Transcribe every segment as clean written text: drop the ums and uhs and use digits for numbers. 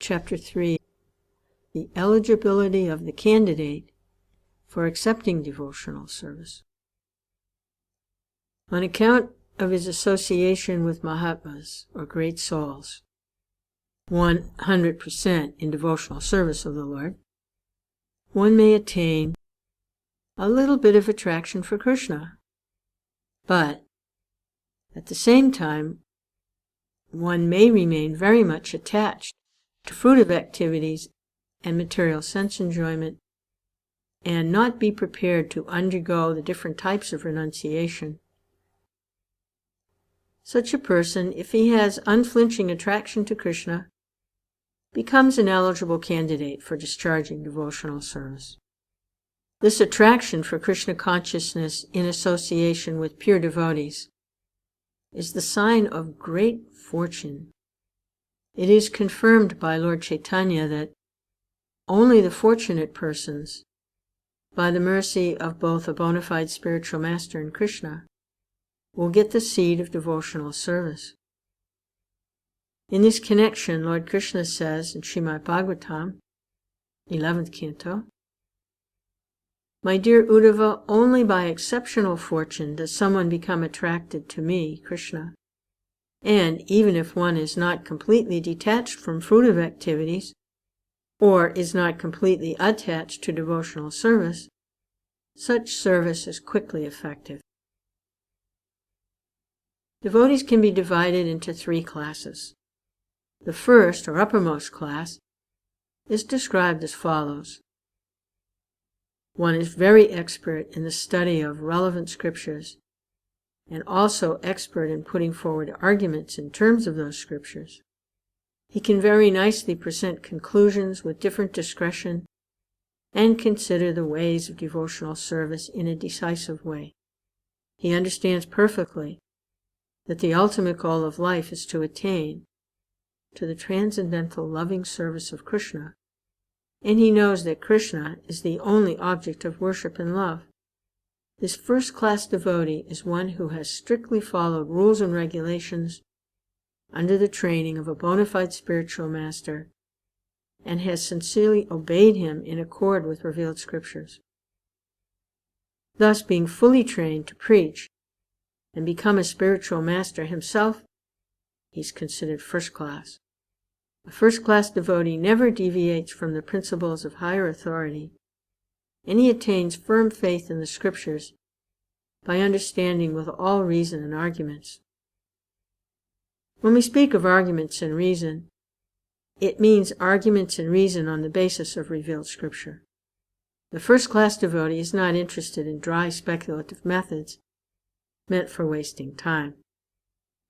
Chapter 3. The eligibility of the candidate for accepting devotional service. On account of his association with Mahatmas, or great souls, 100% in devotional service of the Lord, one may attain a little bit of attraction for Krsna, but at the same time, one may remain very much attached to fruitive activities and material sense enjoyment, and not be prepared to undergo the different types of renunciation. Such a person, if he has unflinching attraction to Krsna, becomes an eligible candidate for discharging devotional service. This attraction for Krishna consciousness in association with pure devotees is the sign of great fortune. It is confirmed by Lord Chaitanya that only the fortunate persons, by the mercy of both a bona fide spiritual master and Krishna, will get the seed of devotional service. In this connection, Lord Krishna says in Srimad Bhagavatam, 11th Canto, "My dear Uddhava, only by exceptional fortune does someone become attracted to me, Krishna. And even if one is not completely detached from fruitive activities, or is not completely attached to devotional service, such service is quickly effective." Devotees can be divided into three classes. The first, or uppermost class, is described as follows. One is very expert in the study of relevant scriptures, and also expert in putting forward arguments in terms of those scriptures. He can very nicely present conclusions with different discretion and consider the ways of devotional service in a decisive way. He understands perfectly that the ultimate goal of life is to attain to the transcendental loving service of Krishna, and he knows that Krishna is the only object of worship and love. This first-class devotee is one who has strictly followed rules and regulations under the training of a bona fide spiritual master, and has sincerely obeyed him in accord with revealed scriptures. Thus, being fully trained to preach and become a spiritual master himself, he is considered first class. A first-class devotee never deviates from the principles of higher authority, and he attains firm faith in the scriptures by understanding with all reason and arguments. When we speak of arguments and reason, it means arguments and reason on the basis of revealed scripture. The first-class devotee is not interested in dry speculative methods meant for wasting time.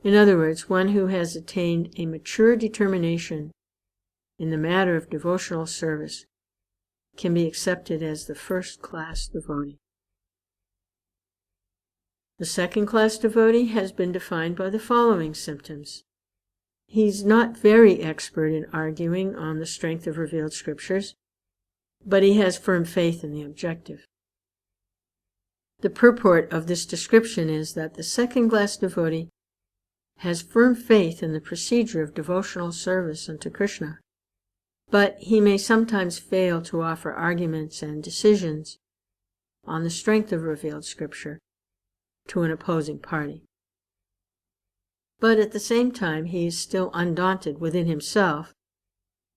In other words, one who has attained a mature determination in the matter of devotional service can be accepted as the first-class devotee. The second-class devotee has been defined by the following symptoms. He's not very expert in arguing on the strength of revealed scriptures, but he has firm faith in the objective. The purport of this description is that the second-class devotee has firm faith in the procedure of devotional service unto Krishna, but he may sometimes fail to offer arguments and decisions on the strength of revealed scripture to an opposing party. But at the same time, he is still undaunted within himself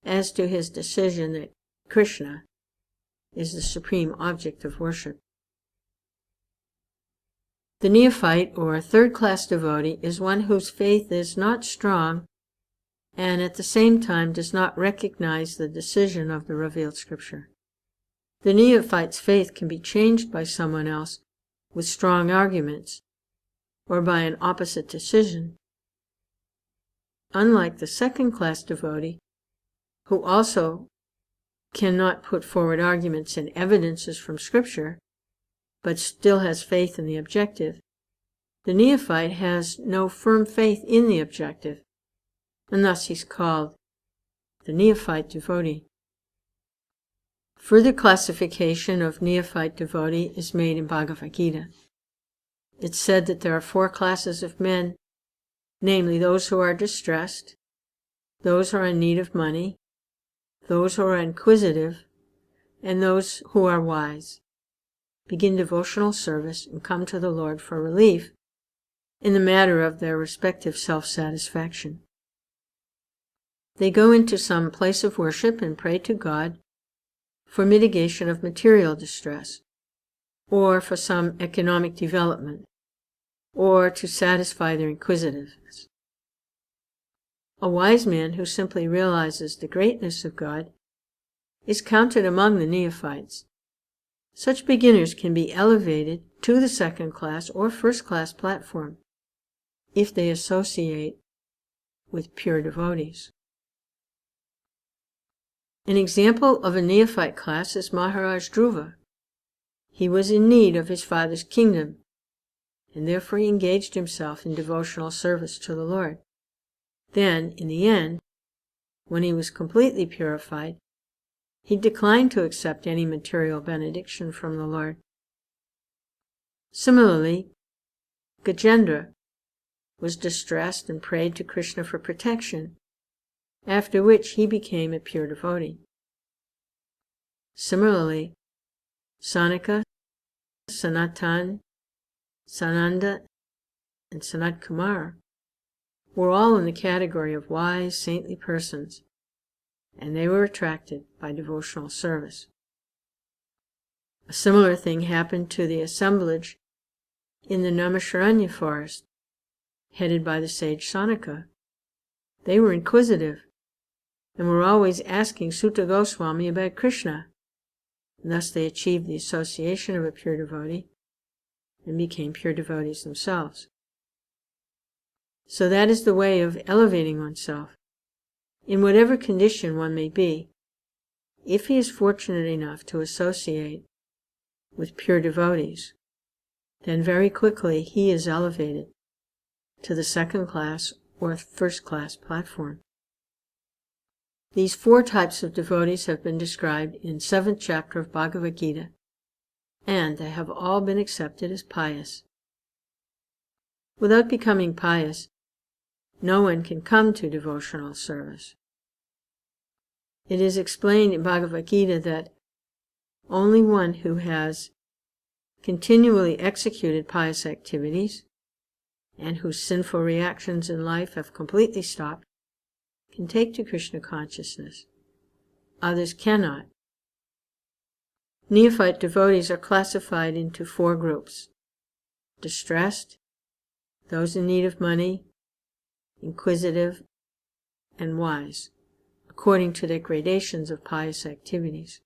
as to his decision that Krishna is the supreme object of worship. The neophyte, or third-class devotee, is one whose faith is not strong and at the same time does not recognize the decision of the revealed scripture. The neophyte's faith can be changed by someone else with strong arguments, or by an opposite decision. Unlike the second-class devotee, who also cannot put forward arguments and evidences from scripture, but still has faith in the objective, the neophyte has no firm faith in the objective, and thus he's called the neophyte devotee. Further classification of neophyte devotee is made in Bhagavad Gita. It's said that there are four classes of men, namely those who are distressed, those who are in need of money, those who are inquisitive, and those who are wise begin devotional service and come to the Lord for relief in the matter of their respective self-satisfaction. They go into some place of worship and pray to God for mitigation of material distress, or for some economic development, or to satisfy their inquisitiveness. A wise man who simply realizes the greatness of God is counted among the neophytes. Such beginners can be elevated to the second-class or first-class platform if they associate with pure devotees. An example of a neophyte class is Maharaj Dhruva. He was in need of his father's kingdom, and therefore he engaged himself in devotional service to the Lord. Then, in the end, when he was completely purified, he declined to accept any material benediction from the Lord. Similarly, Gajendra was distressed and prayed to Krishna for protection, after which he became a pure devotee. Similarly, Sanaka, Sanatan, Sananda, and Sanat Kumara were all in the category of wise, saintly persons, and they were attracted by devotional service. A similar thing happened to the assemblage in the Naimisharanya forest, headed by the sage Sanaka. They were inquisitive, and were always asking Sutta Goswami about Krishna, and thus they achieved the association of a pure devotee and became pure devotees themselves. So that is the way of elevating oneself, in whatever condition one may be. If he is fortunate enough to associate with pure devotees, then very quickly he is elevated to the second-class or first-class platform. These 4 types of devotees have been described in 7th chapter of Bhagavad Gita, and they have all been accepted as pious. Without becoming pious, no one can come to devotional service. It is explained in Bhagavad Gita that only one who has continually executed pious activities and whose sinful reactions in life have completely stopped can take to Krishna consciousness. Others cannot. Neophyte devotees are classified into 4 groups: distressed, those in need of money, inquisitive, and wise, according to their gradations of pious activities.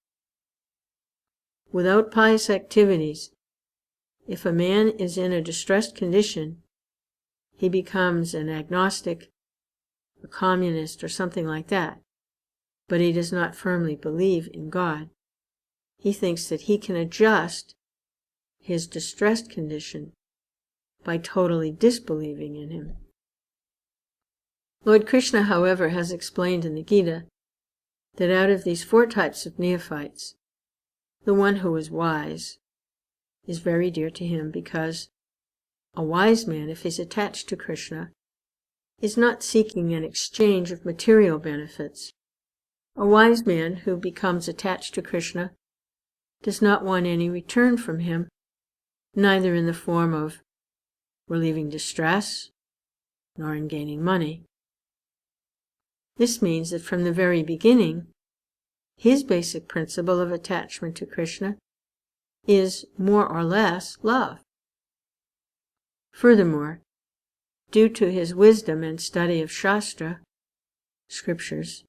Without pious activities, if a man is in a distressed condition, he becomes an agnostic, a communist, or something like that, but he does not firmly believe in God. He thinks that he can adjust his distressed condition by totally disbelieving in him. Lord Krishna, however, has explained in the Gita that out of these 4 types of neophytes, the one who is wise is very dear to him, because a wise man, if he's attached to Krishna, is not seeking an exchange of material benefits. A wise man who becomes attached to Krishna does not want any return from him, neither in the form of relieving distress nor in gaining money. This means that from the very beginning, his basic principle of attachment to Krishna is more or less love. Furthermore, due to his wisdom and study of Shastra, scriptures,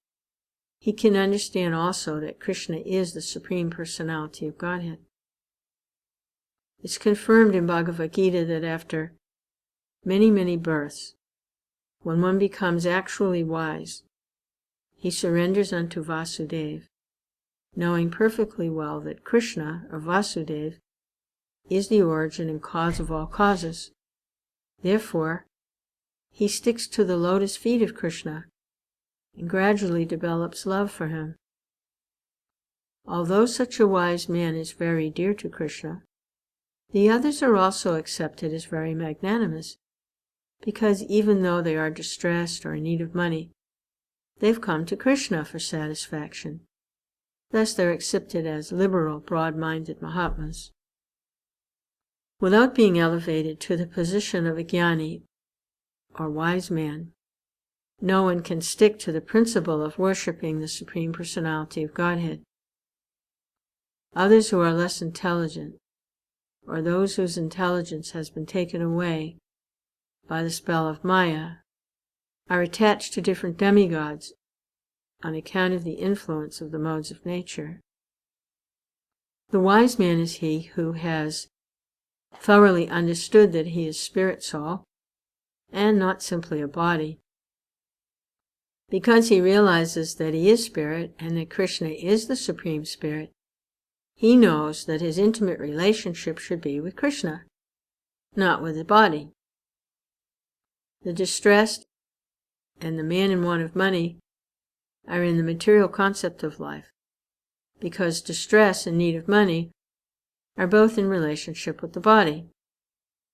he can understand also that Krishna is the Supreme Personality of Godhead. It's confirmed in Bhagavad Gita that after many, many births, when one becomes actually wise, he surrenders unto Vasudeva, knowing perfectly well that Krishna, or Vasudeva, is the origin and cause of all causes. Therefore, he sticks to the lotus feet of Krishna and gradually develops love for him. Although such a wise man is very dear to Krishna, the others are also accepted as very magnanimous, because even though they are distressed or in need of money, they've come to Krishna for satisfaction. Thus they're accepted as liberal, broad-minded Mahatmas. Without being elevated to the position of a jnani, or wise man, no one can stick to the principle of worshipping the Supreme Personality of Godhead. Others who are less intelligent, or those whose intelligence has been taken away by the spell of Maya, are attached to different demigods on account of the influence of the modes of nature. The wise man is he who has thoroughly understood that he is spirit soul, and not simply a body. Because he realizes that he is spirit and that Krishna is the Supreme Spirit, he knows that his intimate relationship should be with Krishna, not with the body. The distressed and the man in want of money are in the material concept of life, because distress and need of money are both in relationship with the body.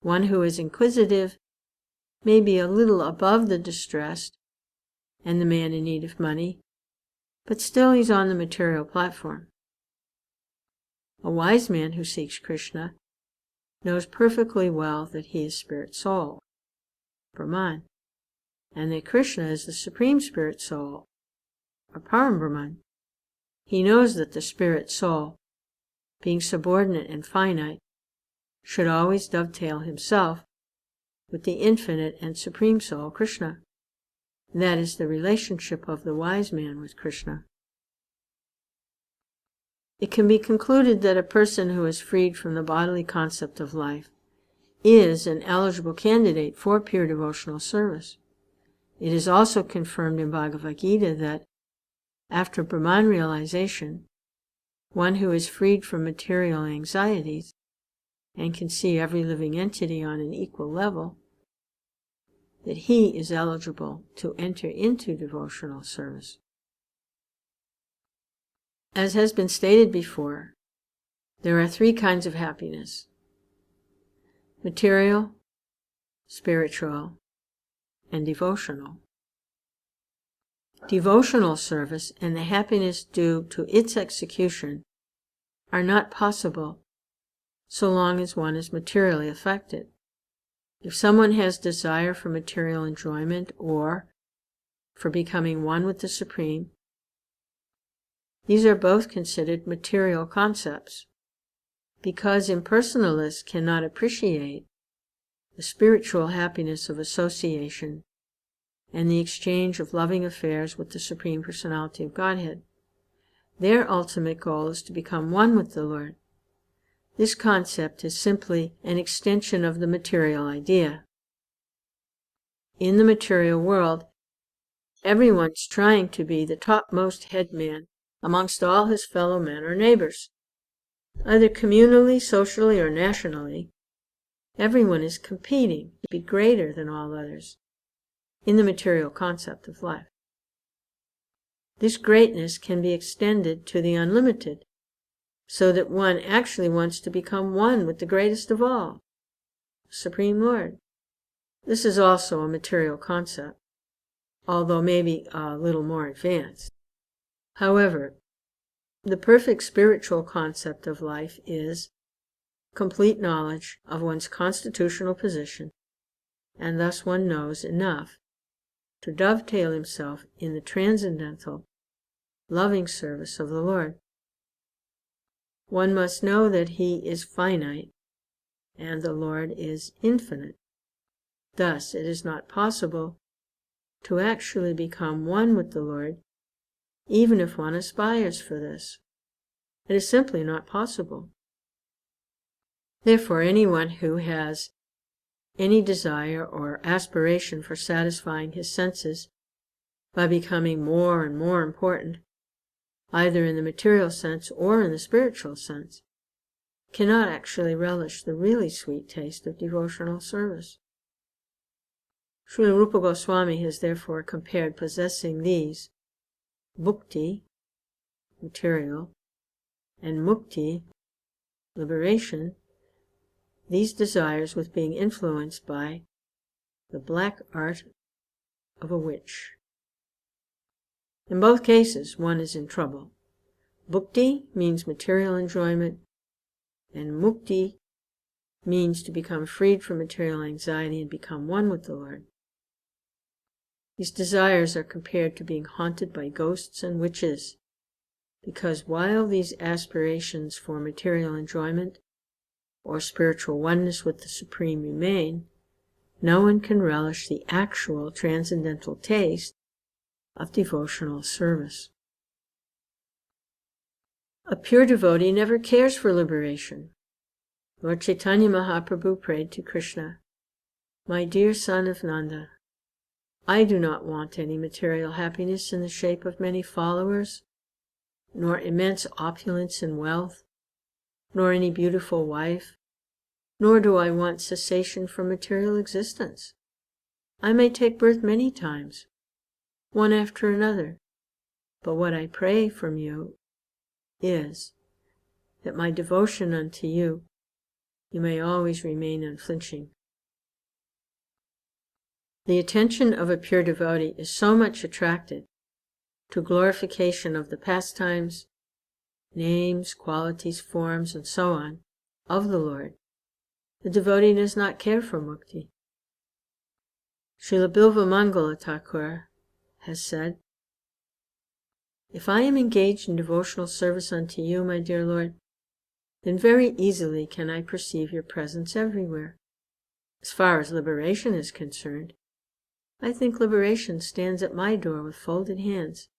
One who is inquisitive may be a little above the distressed and the man in need of money, but still he's on the material platform. A wise man who seeks Krishna knows perfectly well that he is spirit soul, Brahman, and that Krishna is the Supreme Spirit Soul, or Param Brahman. He knows that the spirit soul, being subordinate and finite, should always dovetail himself with the infinite and Supreme Soul, Krishna. That is the relationship of the wise man with Krishna. It can be concluded that a person who is freed from the bodily concept of life is an eligible candidate for pure devotional service. It is also confirmed in Bhagavad Gita that, after Brahman realization, one who is freed from material anxieties and can see every living entity on an equal level, that he is eligible to enter into devotional service. As has been stated before, there are three kinds of happiness: material, spiritual, and devotional. Devotional service and the happiness due to its execution are not possible so long as one is materially affected. If someone has desire for material enjoyment or for becoming one with the Supreme, these are both considered material concepts, because impersonalists cannot appreciate the spiritual happiness of association and the exchange of loving affairs with the Supreme Personality of Godhead. Their ultimate goal is to become one with the Lord. This concept is simply an extension of the material idea. In the material world, everyone's trying to be the topmost head man amongst all his fellow men or neighbors. Either communally, socially, or nationally, everyone is competing to be greater than all others in the material concept of life. This greatness can be extended to the unlimited, so that one actually wants to become one with the greatest of all, the Supreme Lord. This is also a material concept, although maybe a little more advanced. However, the perfect spiritual concept of life is complete knowledge of one's constitutional position, and thus one knows enough to dovetail himself in the transcendental, loving service of the Lord. One must know that he is finite and the Lord is infinite. Thus, it is not possible to actually become one with the Lord, even if one aspires for this. It is simply not possible. Therefore, anyone who has any desire or aspiration for satisfying his senses by becoming more and more important, either in the material sense or in the spiritual sense, cannot actually relish the really sweet taste of devotional service. Srila Rupa Goswami has therefore compared possessing these, bhukti, material, and mukti, liberation, these desires with being influenced by the black art of a witch. In both cases, one is in trouble. Bhukti means material enjoyment, and mukti means to become freed from material anxiety and become one with the Lord. These desires are compared to being haunted by ghosts and witches, because while these aspirations for material enjoyment or spiritual oneness with the Supreme remain, no one can relish the actual transcendental taste of devotional service. A pure devotee never cares for liberation. Lord Chaitanya Mahaprabhu prayed to Krsna, "My dear son of Nanda, I do not want any material happiness in the shape of many followers, nor immense opulence and wealth, nor any beautiful wife, nor do I want cessation from material existence. I may take birth many times, one after another, but what I pray from you is that my devotion unto you may always remain unflinching." The attention of a pure devotee is so much attracted to glorification of the pastimes, names, qualities, forms, and so on, of the Lord, the devotee does not care for mukti. Srila Bilva Mangala Thakur has said, "If I am engaged in devotional service unto you, my dear Lord, then very easily can I perceive your presence everywhere. As far as liberation is concerned, I think liberation stands at my door with folded hands,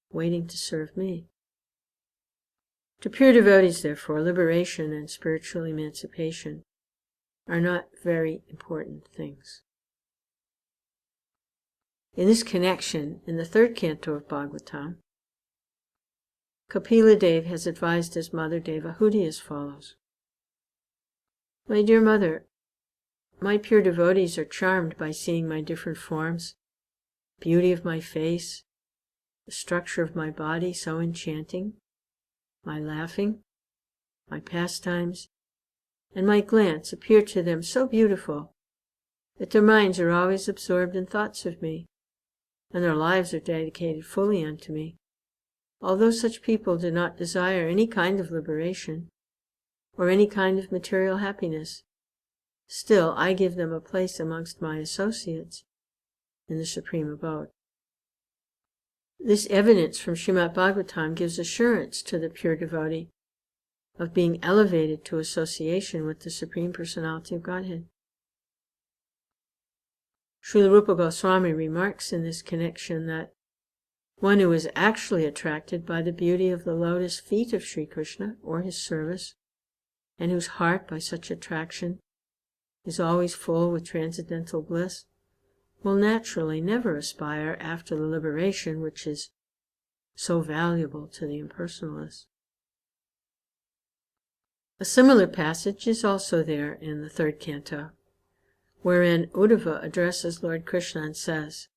waiting to serve me." To pure devotees, therefore, liberation and spiritual emancipation are not very important things. In this connection, in the 3rd canto of Bhagavatam, Kapila Dev has advised his mother Devahuti as follows: "My dear mother, my pure devotees are charmed by seeing my different forms, beauty of my face, the structure of my body so enchanting, my laughing, my pastimes, and my glance appear to them so beautiful that their minds are always absorbed in thoughts of me, and their lives are dedicated fully unto me. Although such people do not desire any kind of liberation or any kind of material happiness, still I give them a place amongst my associates in the Supreme Abode." This evidence from Srimad Bhagavatam gives assurance to the pure devotee of being elevated to association with the Supreme Personality of Godhead. Srila Rupa Goswami remarks in this connection that one who is actually attracted by the beauty of the lotus feet of Sri Krishna or his service, and whose heart by such attraction is always full with transcendental bliss, will naturally never aspire after the liberation which is so valuable to the impersonalist. A similar passage is also there in the 3rd canto, wherein Uddhava addresses Lord Krishna and says,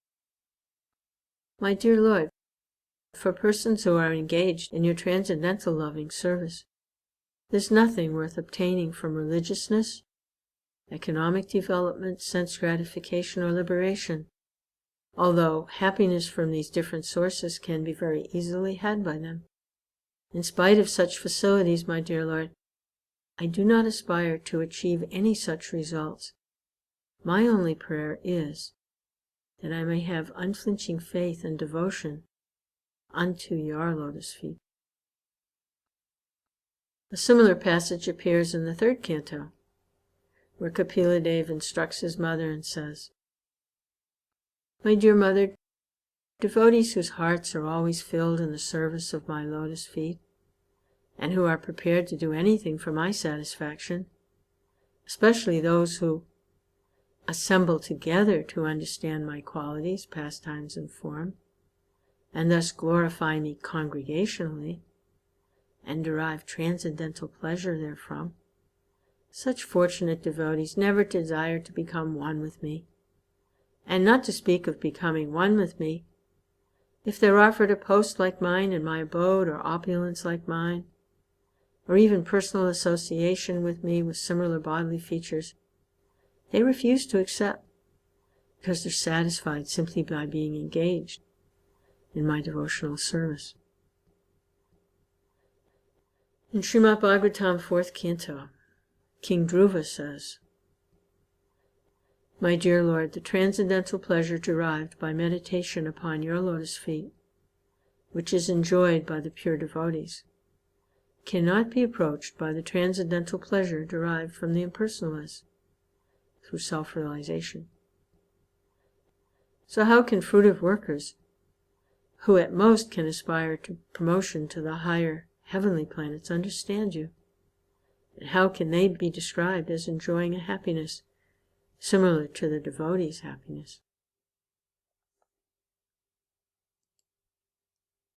"My dear Lord, for persons who are engaged in your transcendental loving service, there's nothing worth obtaining from religiousness, economic development, sense gratification, or liberation, although happiness from these different sources can be very easily had by them. In spite of such facilities, my dear Lord, I do not aspire to achieve any such results. My only prayer is that I may have unflinching faith and devotion unto your lotus feet." A similar passage appears in the 3rd canto, where Kapila Dev instructs his mother and says, "My dear mother, devotees whose hearts are always filled in the service of my lotus feet, and who are prepared to do anything for my satisfaction, especially those who assemble together to understand my qualities, pastimes, and form, and thus glorify me congregationally, and derive transcendental pleasure therefrom, such fortunate devotees never desire to become one with me, and not to speak of becoming one with me, if they're offered a post like mine in my abode, or opulence like mine, or even personal association with me with similar bodily features, they refuse to accept, because they're satisfied simply by being engaged in my devotional service. In Srimad Bhagavatam, 4th Canto, King Dhruva says, My dear Lord, the transcendental pleasure derived by meditation upon your lotus feet, which is enjoyed by the pure devotees, cannot be approached by the transcendental pleasure derived from the impersonalists through self-realization. So how can fruitive workers, who at most can aspire to promotion to the higher heavenly planets, understand you? And how can they be described as enjoying a happiness similar to the devotees' happiness?